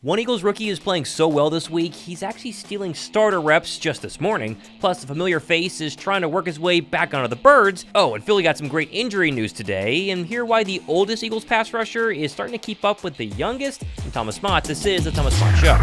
One Eagles rookie is playing so well this week, he's actually stealing starter reps just this morning. Plus, a familiar face is trying to work his way back onto the Birds. Oh, and Philly got some great injury news today, and hear why the oldest Eagles pass rusher is starting to keep up with the youngest. I'm Thomas Mott. This is the Thomas Mott Show.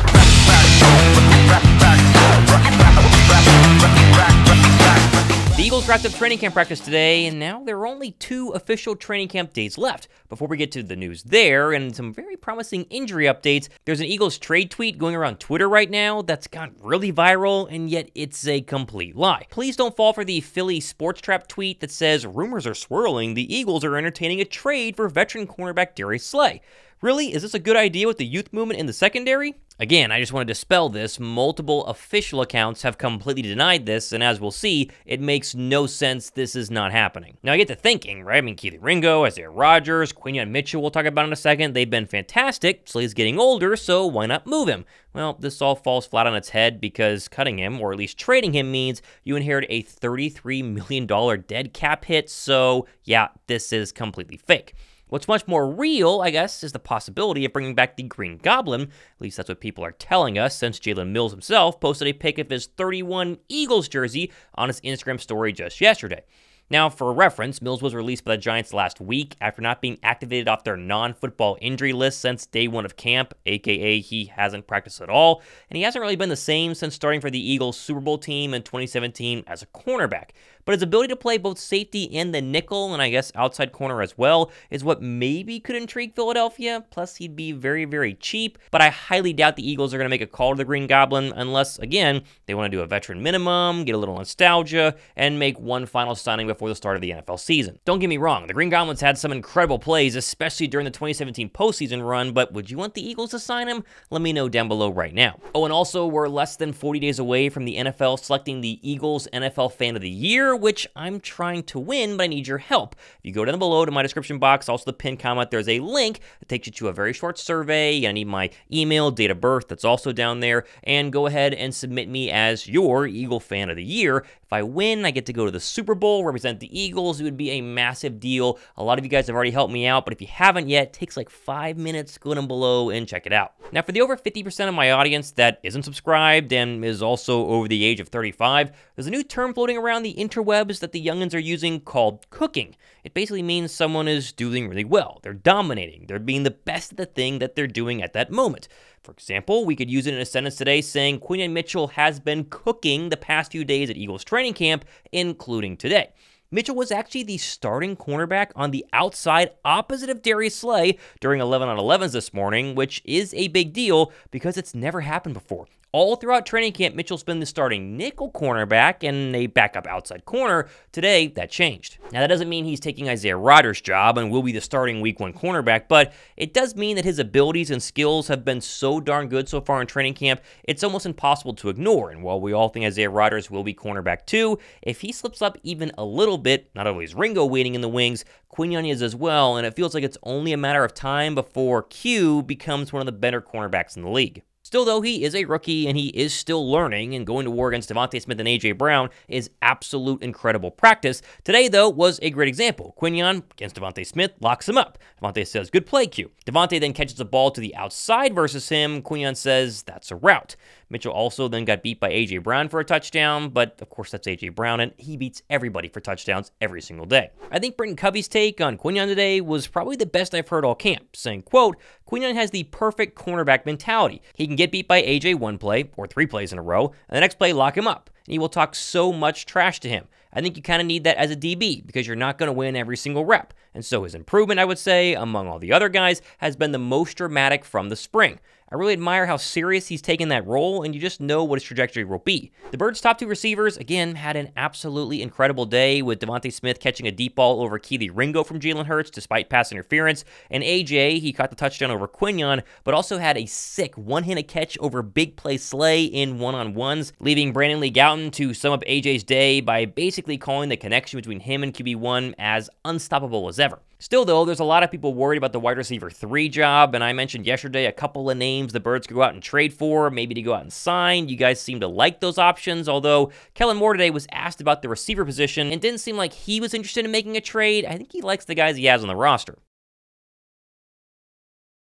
The Eagles wrapped up training camp practice today, and now there are only 2 official training camp dates left. Before we get to the news there and some very promising injury updates, there's an Eagles trade tweet going around Twitter right now that's gone really viral, and yet it's a complete lie. Please don't fall for the Philly Sports Trap tweet that says, "Rumors are swirling, the Eagles are entertaining a trade for veteran cornerback Darius Slay." Really? Is this a good idea with the youth movement in the secondary? Again, I just want to dispel this. Multiple official accounts have completely denied this, and as we'll see, it makes no sense. This is not happening. Now, I get to thinking, right? I mean, Keely Ringo, Isaiah Rodgers, Quinyon Mitchell we'll talk about in a second. They've been fantastic. Slay's getting older, so why not move him? Well, this all falls flat on its head because cutting him, or at least trading him, means you inherit a $33 million dead cap hit, so yeah, this is completely fake. What's much more real, I guess, is the possibility of bringing back the Green Goblin. At least that's what people are telling us, since Jalen Mills himself posted a pic of his 31 Eagles jersey on his Instagram story just yesterday. Now, for reference, Mills was released by the Giants last week after not being activated off their non-football injury list since day 1 of camp, aka he hasn't practiced at all, and he hasn't really been the same since starting for the Eagles Super Bowl team in 2017 as a cornerback. But his ability to play both safety and the nickel, and I guess outside corner as well, is what maybe could intrigue Philadelphia. Plus, he'd be very, very cheap, but I highly doubt the Eagles are going to make a call to the Green Goblin unless, again, they want to do a veteran minimum, get a little nostalgia, and make one final signing before the start of the NFL season. Don't get me wrong, the Green Goblin's had some incredible plays, especially during the 2017 postseason run, but would you want the Eagles to sign him? Let me know down below right now. Oh, and also, we're less than 40 days away from the NFL selecting the Eagles NFL Fan of the Year, which I'm trying to win, but I need your help. If you go down below to my description box, also the pinned comment, there's a link that takes you to a very short survey. I need my email, date of birth, that's also down there, and go ahead and submit me as your Eagle Fan of the Year. If I win, I get to go to the Super Bowl, represent the Eagles. It would be a massive deal. A lot of you guys have already helped me out, but if you haven't yet, it takes like 5 minutes. Go down below and check it out. Now, for the over 50% of my audience that isn't subscribed and is also over the age of 35, there's a new term floating around the interwebs that the youngins are using called cooking. It basically means someone is doing really well. They're dominating. They're being the best at the thing that they're doing at that moment. For example, we could use it in a sentence today saying Quinyon Mitchell has been cooking the past few days at Eagles training camp, including today. Mitchell was actually the starting cornerback on the outside opposite of Darius Slay during 11-on-11s this morning, which is a big deal because it's never happened before. All throughout training camp, Mitchell's been the starting nickel cornerback and a backup outside corner. Today, that changed. Now, that doesn't mean he's taking Isaiah Rodgers' job and will be the starting week 1 cornerback, but it does mean that his abilities and skills have been so darn good so far in training camp, it's almost impossible to ignore. And while we all think Isaiah Rodgers will be cornerback 2, if he slips up even a little bit, not only is Ringo waiting in the wings, Quinyon is as well, and it feels like it's only a matter of time before Q becomes one of the better cornerbacks in the league. Still, though, he is a rookie, and he is still learning, and going to war against DeVonta Smith and A.J. Brown is absolute incredible practice. Today, though, was a great example. Quinyon, against DeVonta Smith, locks him up. DeVonta says, "Good play, Q." DeVonta then catches the ball to the outside versus him. Quinyon says, "That's a route." Mitchell also then got beat by A.J. Brown for a touchdown, but of course that's A.J. Brown, and he beats everybody for touchdowns every single day. I think Britton Covey's take on Quinyon today was probably the best I've heard all camp, saying, quote, "Quinyon has the perfect cornerback mentality. He can get beat by A.J. one play, or 3 plays in a row, and the next play lock him up, and he will talk so much trash to him. I think you kind of need that as a DB because you're not going to win every single rep. And so his improvement, I would say, among all the other guys, has been the most dramatic from the spring. I really admire how serious he's taken that role, and you just know what his trajectory will be." The Birds' top 2 receivers, again, had an absolutely incredible day, with DeVonta Smith catching a deep ball over Keely Ringo from Jalen Hurts despite pass interference, and AJ, he caught the touchdown over Quinyon, but also had a sick one-handed catch over big play Slay in one-on-ones, leaving Brandon Lee Gowton to sum up AJ's day by basically calling the connection between him and QB1 as unstoppable as ever. Still, though, there's a lot of people worried about the wide receiver 3 job, and I mentioned yesterday a couple of names the Birds could go out and trade for, maybe to go out and sign. You guys seem to like those options, although Kellen Moore today was asked about the receiver position and didn't seem like he was interested in making a trade. I think he likes the guys he has on the roster.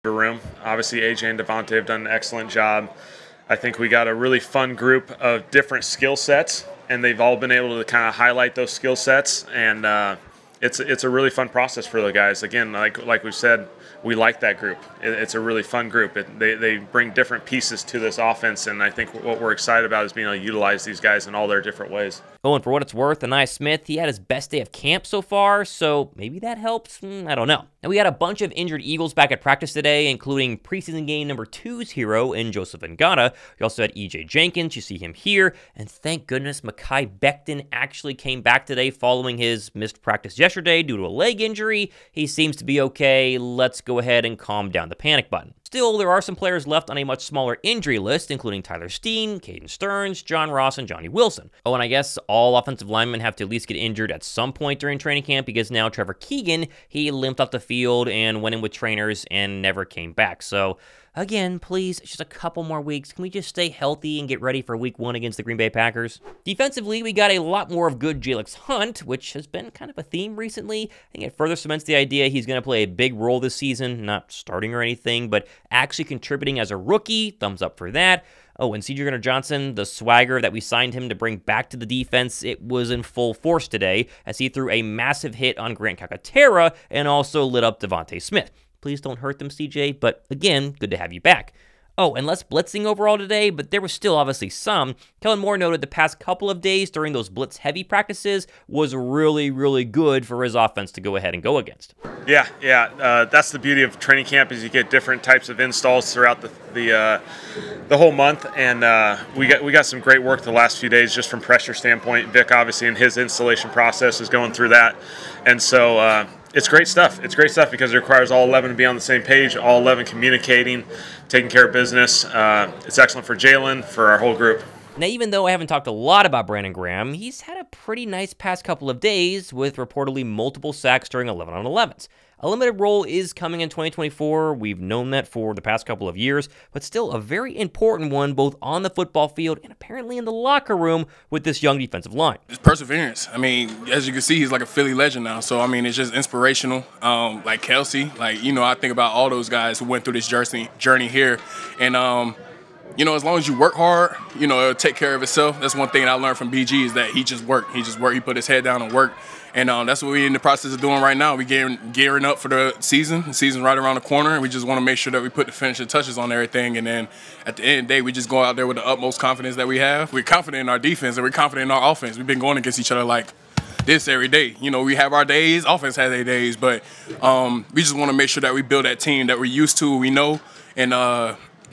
room. Obviously, AJ and DeVonta have done an excellent job. I think we got a really fun group of different skill sets, and they've all been able to kind of highlight those skill sets, and it's a really fun process for the guys. Again, like we said, we like that group. It's a really fun group. They bring different pieces to this offense, and I think what we're excited about is being able to utilize these guys in all their different ways. Oh, and for what it's worth, Isaiah Smith, he had his best day of camp so far, so maybe that helps? I don't know. And we had a bunch of injured Eagles back at practice today, including preseason game number 2's hero in Joseph Ngata. You also had EJ Jenkins, you see him here, and thank goodness Mekhi Becton actually came back today following his missed practice yesterday due to a leg injury. He seems to be okay. Let's go ahead and calm down the panic button. Still, there are some players left on a much smaller injury list, including Tyler Steen, Caden Stearns, John Ross, and Johnny Wilson. Oh, and I guess all offensive linemen have to at least get injured at some point during training camp, because now Trevor Keegan, he limped off the field and went in with trainers and never came back. So again, please, just a couple more weeks. Can we just stay healthy and get ready for week 1 against the Green Bay Packers? Defensively, we got a lot more of good Jalyx Hunt, which has been kind of a theme recently. I think it further cements the idea he's going to play a big role this season, not starting or anything, but actually contributing as a rookie. Thumbs up for that. Oh, and C.J. Gardner-Johnson, the swagger that we signed him to bring back to the defense, it was in full force today as he threw a massive hit on Grant Calcaterra and also lit up DeVonta Smith. Please don't hurt them, CJ, but again, good to have you back. Oh, and less blitzing overall today, but there was still obviously some. Kellen Moore noted the past couple of days during those blitz-heavy practices was really, really good for his offense to go ahead and go against. Yeah. That's the beauty of training camp, is you get different types of installs throughout the whole month, and we got some great work the last few days just from pressure standpoint. Vic, obviously, in his installation process is going through that, and so it's great stuff. It's great stuff because it requires all 11 to be on the same page, all 11 communicating, taking care of business. It's excellent for Jalen, for our whole group. Now, even though I haven't talked a lot about Brandon Graham, he's had a pretty nice past couple of days with reportedly multiple sacks during 11-on-11s. A limited role is coming in 2024. We've known that for the past couple of years, but still a very important one both on the football field and apparently in the locker room with this young defensive line. It's perseverance. I mean, as you can see, he's like a Philly legend now. So, I mean, it's just inspirational. Like Kelsey, I think about all those guys who went through this journey here. And, as long as you work hard, it'll take care of itself. That's one thing I learned from BG is that he just worked. He put his head down and worked. And that's what we're in the process of doing right now. We're gearing up for the season. The season's right around the corner, and we just want to make sure that we put the finishing touches on everything. And then at the end of the day, we just go out there with the utmost confidence that we have. We're confident in our defense, and we're confident in our offense. We've been going against each other like this every day. We have our days. Offense has their days. But we just want to make sure that we build that team that we're used to, we know, and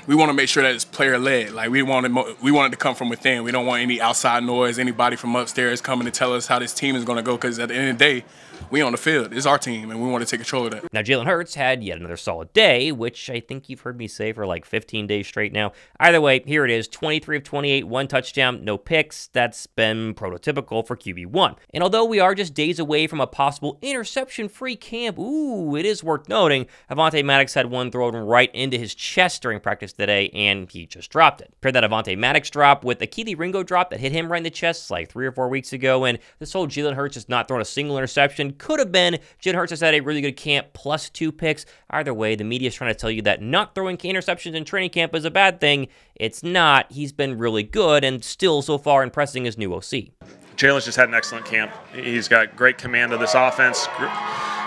we want to make sure that it's player-led. Like, we want it to come from within. We don't want any outside noise, anybody from upstairs coming to tell us how this team is going to go, because at the end of the day, we on the field. It's our team, and we want to take control of that. Now, Jalen Hurts had yet another solid day, which I think you've heard me say for like 15 days straight now. Either way, here it is, 23 of 28, 1 touchdown, no picks. That's been prototypical for QB1. And although we are just days away from a possible interception-free camp, it is worth noting, Avonte Maddox had one thrown right into his chest during practice today, and he just dropped it. Pair that Avonte Maddox drop with the Keely Ringo drop that hit him right in the chest like 3 or 4 weeks ago, and this whole Jalen Hurts has not thrown a single interception. Could have been. Jalen Hurts has had a really good camp plus 2 picks. Either way, the media is trying to tell you that not throwing interceptions in training camp is a bad thing. It's not. He's been really good and still so far impressing his new OC. Jalen's just had an excellent camp. He's got great command of this offense,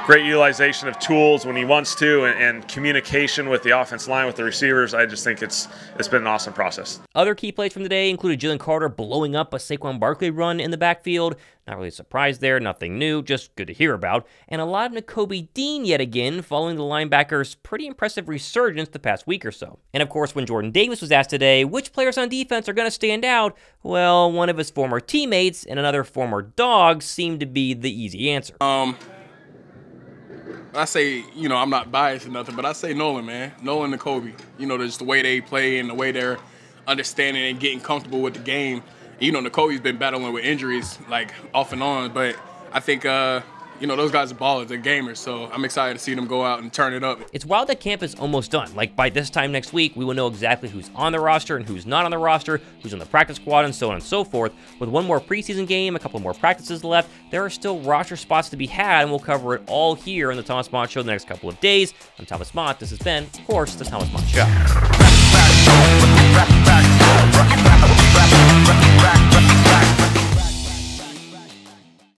great utilization of tools when he wants to, and communication with the offense line, with the receivers. I just think it's been an awesome process. Other key plays from the day included Jalen Carter blowing up a Saquon Barkley run in the backfield. Not really surprised there, nothing new, just good to hear about. And a lot of Nakobe Dean yet again, following the linebacker's pretty impressive resurgence the past week or so. And of course, when Jordan Davis was asked today which players on defense are going to stand out, well, one of his former teammates and another former dog seemed to be the easy answer. I say, I'm not biased or nothing, but I say Nolan, man. Nolan and Nakobe. Just the way they play and the way they're understanding and getting comfortable with the game. Nakobe's been battling with injuries, like, off and on, but I think, you know, those guys are ballers, they're gamers, so I'm excited to see them go out and turn it up. It's wild that camp is almost done. Like, by this time next week, we will know exactly who's on the roster and who's not on the roster, who's on the practice squad, and so on and so forth. With one more preseason game, a couple more practices left, there are still roster spots to be had, and we'll cover it all here on the Thomas Mott Show the next couple of days. I'm Thomas Mott. This has been, of course, the Thomas Mott Show.